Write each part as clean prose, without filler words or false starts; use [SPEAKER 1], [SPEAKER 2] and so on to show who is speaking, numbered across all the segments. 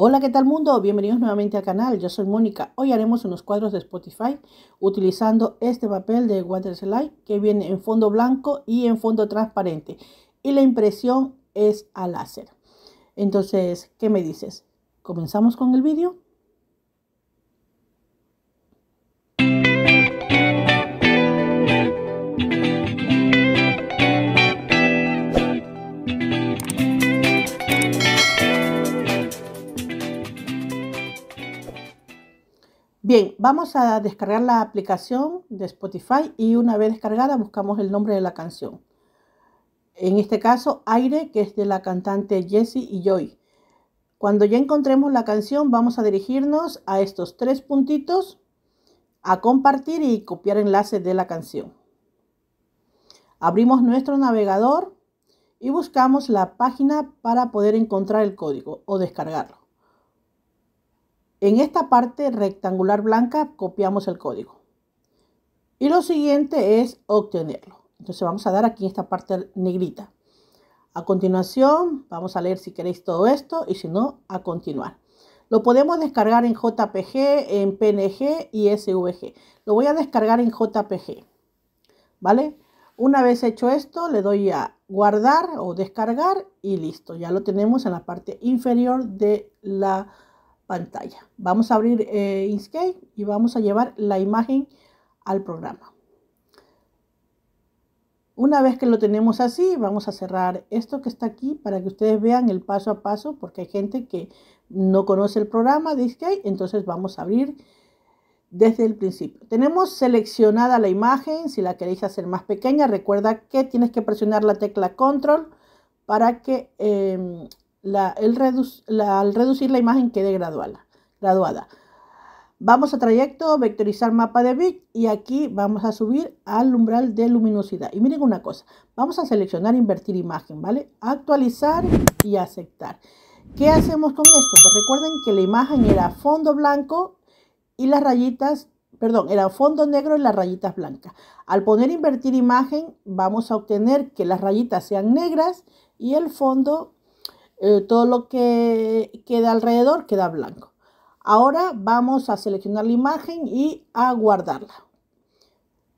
[SPEAKER 1] Hola, ¿qué tal mundo? Bienvenidos nuevamente al canal. Yo soy Mónica. Hoy haremos unos cuadros de Spotify utilizando este papel de Waterslide que viene en fondo blanco y en fondo transparente. Y la impresión es a láser. Entonces, ¿qué me dices? ¿Comenzamos con el vídeo? Bien, vamos a descargar la aplicación de Spotify y una vez descargada buscamos el nombre de la canción. En este caso, Aire, que es de la cantante Jessie y Joy. Cuando ya encontremos la canción, vamos a dirigirnos a estos tres puntitos, a compartir y copiar enlace de la canción. Abrimos nuestro navegador y buscamos la página para poder encontrar el código o descargarlo. En esta parte rectangular blanca copiamos el código. Y lo siguiente es obtenerlo. Entonces vamos a dar aquí en esta parte negrita. A continuación vamos a leer si queréis todo esto y si no, a continuar. Lo podemos descargar en JPG, en PNG y SVG. Lo voy a descargar en JPG. ¿Vale? Una vez hecho esto, le doy a guardar o descargar y listo. Ya lo tenemos en la parte inferior de la pantalla. Vamos a abrir Inkscape y vamos a llevar la imagen al programa. Una vez que lo tenemos así, vamos a cerrar esto que está aquí para que ustedes vean el paso a paso, porque hay gente que no conoce el programa de Inkscape, entonces vamos a abrir desde el principio. Tenemos seleccionada la imagen. Si la queréis hacer más pequeña, recuerda que tienes que presionar la tecla Control para que al reducir la imagen quede graduada. Vamos a trayecto, vectorizar mapa de bit y aquí vamos a subir al umbral de luminosidad. Y miren una cosa, vamos a seleccionar invertir imagen, ¿vale? Actualizar y aceptar. ¿Qué hacemos con esto? Pues recuerden que la imagen era fondo blanco y las rayitas, perdón, era fondo negro y las rayitas blancas. Al poner invertir imagen vamos a obtener que las rayitas sean negras y el fondo, todo lo que queda alrededor queda blanco. Ahora vamos a seleccionar la imagen y a guardarla.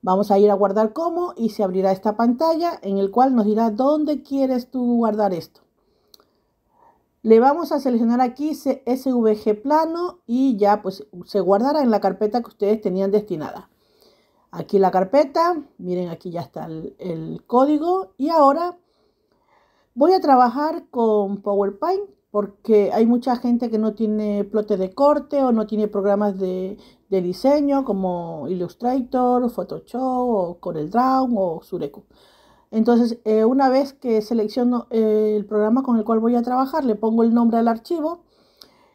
[SPEAKER 1] Vamos a ir a guardar como y se abrirá esta pantalla en el cual nos dirá dónde quieres tú guardar esto. Le vamos a seleccionar aquí SVG plano y ya pues se guardará en la carpeta que ustedes tenían destinada. Aquí la carpeta, miren aquí ya está el código y ahora voy a trabajar con PowerPoint porque hay mucha gente que no tiene plote de corte o no tiene programas de diseño como Illustrator, Photoshop o CorelDRAW o Sudoku. Entonces, una vez que selecciono el programa con el cual voy a trabajar, le pongo el nombre al archivo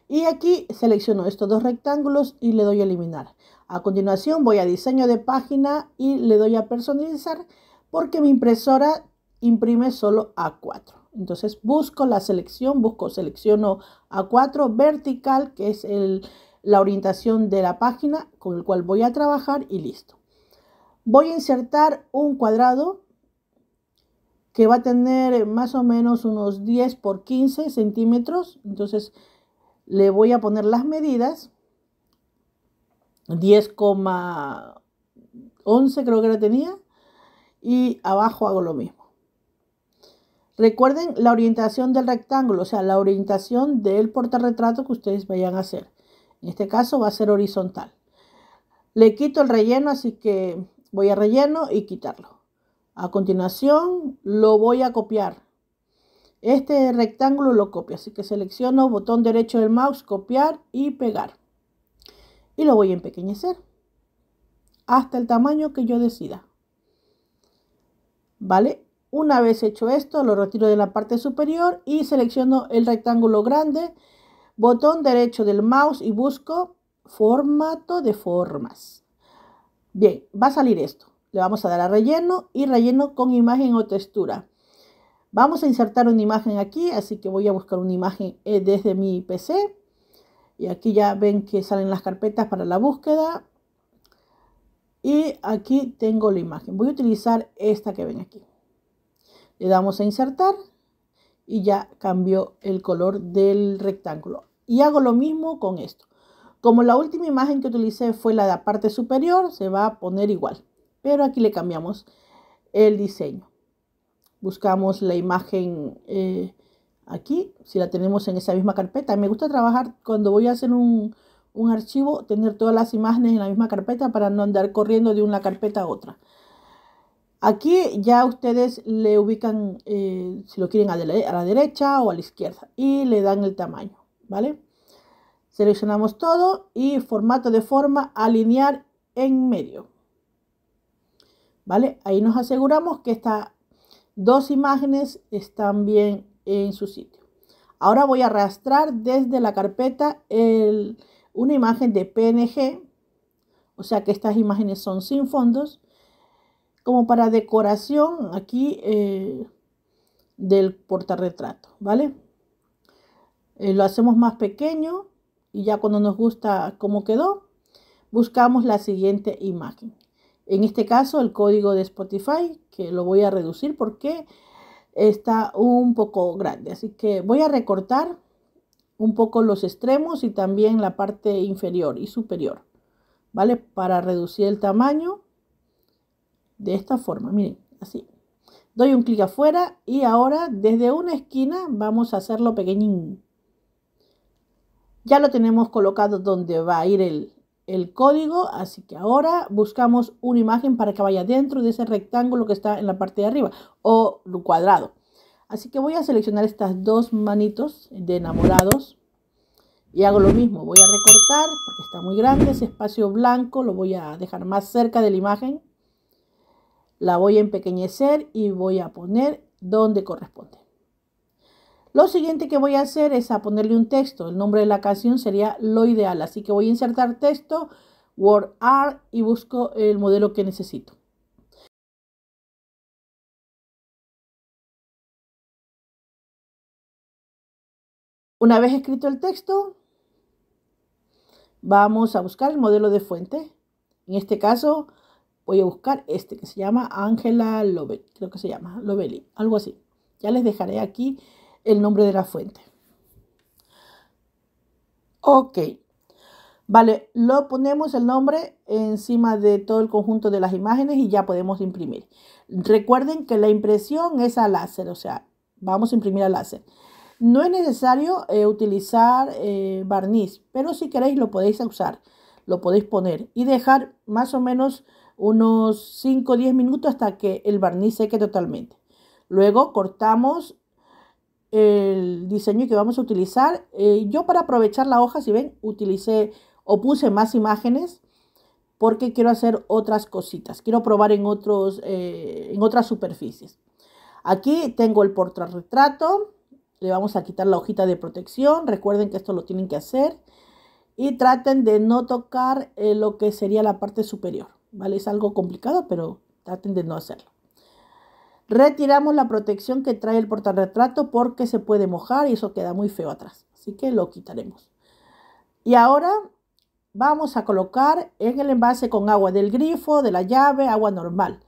[SPEAKER 1] y aquí selecciono estos dos rectángulos y le doy a eliminar. A continuación voy a diseño de página y le doy a personalizar porque mi impresora imprime solo A4. Entonces selecciono A4 vertical, que es la orientación de la página con el cual voy a trabajar y listo. Voy a insertar un cuadrado que va a tener más o menos unos 10 por 15 centímetros. Entonces le voy a poner las medidas. 10,11 creo que la tenía. Y abajo hago lo mismo. Recuerden la orientación del rectángulo, o sea, la orientación del portarretrato que ustedes vayan a hacer. En este caso va a ser horizontal. Le quito el relleno, así que voy a relleno y quitarlo. A continuación lo voy a copiar. Este rectángulo lo copio, así que selecciono botón derecho del mouse, copiar y pegar. Y lo voy a empequeñecer hasta el tamaño que yo decida. ¿Vale? Una vez hecho esto, lo retiro de la parte superior y selecciono el rectángulo grande, botón derecho del mouse y busco formato de formas. Bien, va a salir esto. Le vamos a dar a relleno y relleno con imagen o textura. Vamos a insertar una imagen aquí, así que voy a buscar una imagen desde mi PC. Y aquí ya ven que salen las carpetas para la búsqueda. Y aquí tengo la imagen. Voy a utilizar esta que ven aquí. Le damos a insertar y ya cambió el color del rectángulo. Y hago lo mismo con esto. Como la última imagen que utilicé fue la de la parte superior, se va a poner igual. Pero aquí le cambiamos el diseño. Buscamos la imagen aquí, si la tenemos en esa misma carpeta. Me gusta trabajar cuando voy a hacer un archivo, tener todas las imágenes en la misma carpeta para no andar corriendo de una carpeta a otra. Aquí ya ustedes le ubican si lo quieren a la derecha o a la izquierda y le dan el tamaño, ¿vale? Seleccionamos todo y formato de forma, alinear en medio, ¿vale? Ahí nos aseguramos que estas dos imágenes están bien en su sitio. Ahora voy a arrastrar desde la carpeta una imagen de PNG, o sea que estas imágenes son sin fondos, como para decoración aquí del portarretrato, ¿vale? Lo hacemos más pequeño y ya cuando nos gusta cómo quedó, buscamos la siguiente imagen. En este caso el código de Spotify, que lo voy a reducir porque está un poco grande, así que voy a recortar un poco los extremos y también la parte inferior y superior, ¿vale? Para reducir el tamaño de esta forma, miren, así. Doy un clic afuera y ahora desde una esquina vamos a hacerlo pequeñín. Ya lo tenemos colocado donde va a ir el código, así que ahora buscamos una imagen para que vaya dentro de ese rectángulo que está en la parte de arriba o cuadrado. Así que voy a seleccionar estas dos manitos de enamorados y hago lo mismo. Voy a recortar porque está muy grande ese espacio blanco, lo voy a dejar más cerca de la imagen. La voy a empequeñecer y voy a poner donde corresponde. Lo siguiente que voy a hacer es a ponerle un texto. El nombre de la canción sería Lo Ideal. Así que voy a insertar texto, Word Art y busco el modelo que necesito. Una vez escrito el texto, vamos a buscar el modelo de fuente. En este caso voy a buscar este que se llama Angela Lovelli. Creo que se llama Lovelli, algo así. Ya les dejaré aquí el nombre de la fuente. Ok. Vale, lo ponemos el nombre encima de todo el conjunto de las imágenes y ya podemos imprimir. Recuerden que la impresión es a láser, o sea, vamos a imprimir a láser. No es necesario utilizar barniz, pero si queréis lo podéis usar, lo podéis poner y dejar más o menos unos 5 o 10 minutos hasta que el barniz seque totalmente. Luego cortamos el diseño que vamos a utilizar. Yo para aprovechar la hoja, si ven, utilicé o puse más imágenes porque quiero hacer otras cositas. Quiero probar en otras superficies. Aquí tengo el portarretrato. Le vamos a quitar la hojita de protección. Recuerden que esto lo tienen que hacer. Y traten de no tocar lo que sería la parte superior, ¿vale? Es algo complicado, pero traten de no hacerlo. Retiramos la protección que trae el portarretrato porque se puede mojar y eso queda muy feo atrás. Así que lo quitaremos. Y ahora vamos a colocar en el envase con agua del grifo, de la llave, agua normal.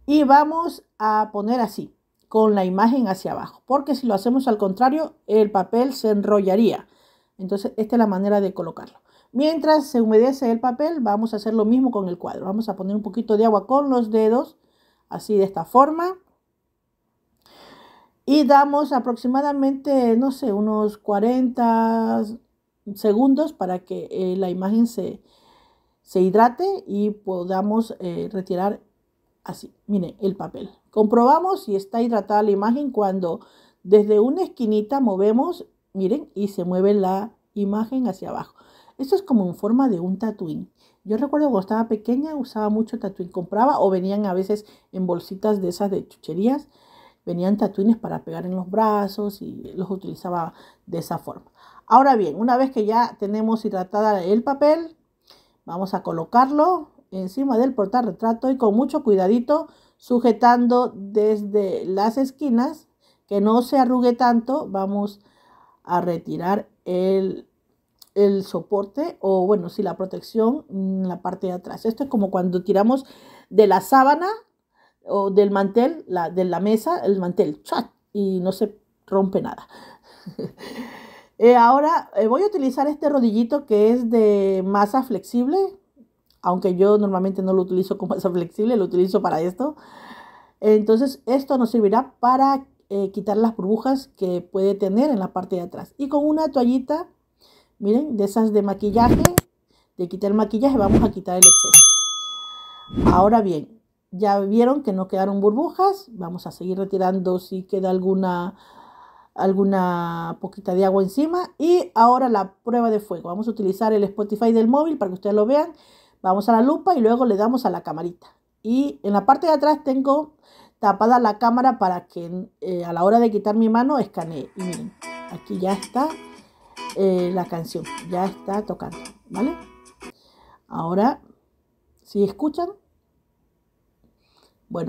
[SPEAKER 1] Y vamos a poner así, con la imagen hacia abajo. Porque si lo hacemos al contrario, el papel se enrollaría. Entonces, esta es la manera de colocarlo. Mientras se humedece el papel, vamos a hacer lo mismo con el cuadro. Vamos a poner un poquito de agua con los dedos, así de esta forma. Y damos aproximadamente, no sé, unos 40 segundos para que la imagen se hidrate y podamos retirar así, miren, el papel. Comprobamos si está hidratada la imagen cuando desde una esquinita movemos, miren, y se mueve la imagen hacia abajo. Esto es como en forma de un tatuín. Yo recuerdo cuando estaba pequeña usaba mucho tatuín. Compraba o venían a veces en bolsitas de esas de chucherías. Venían tatuines para pegar en los brazos y los utilizaba de esa forma. Ahora bien, una vez que ya tenemos hidratada el papel, vamos a colocarlo encima del portarretrato y con mucho cuidadito, sujetando desde las esquinas, que no se arrugue tanto, vamos a retirar el soporte o bueno, sí, la protección en la parte de atrás. Esto es como cuando tiramos de la sábana o del mantel, de la mesa, el mantel, ¡chat! Y no se rompe nada. Ahora voy a utilizar este rodillito que es de masa flexible, aunque yo normalmente no lo utilizo con masa flexible, lo utilizo para esto. Entonces esto nos servirá para quitar las burbujas que puede tener en la parte de atrás. Y con una toallita, miren, de esas de maquillaje, de quitar el maquillaje, vamos a quitar el exceso. Ahora bien, ya vieron que no quedaron burbujas. Vamos a seguir retirando si queda alguna poquita de agua encima. Y ahora la prueba de fuego. Vamos a utilizar el Spotify del móvil para que ustedes lo vean. Vamos a la lupa y luego le damos a la camarita. Y en la parte de atrás tengo tapada la cámara para que a la hora de quitar mi mano escanee. Y miren, aquí ya está la canción. Ya está tocando, ¿vale? Ahora, si escuchan,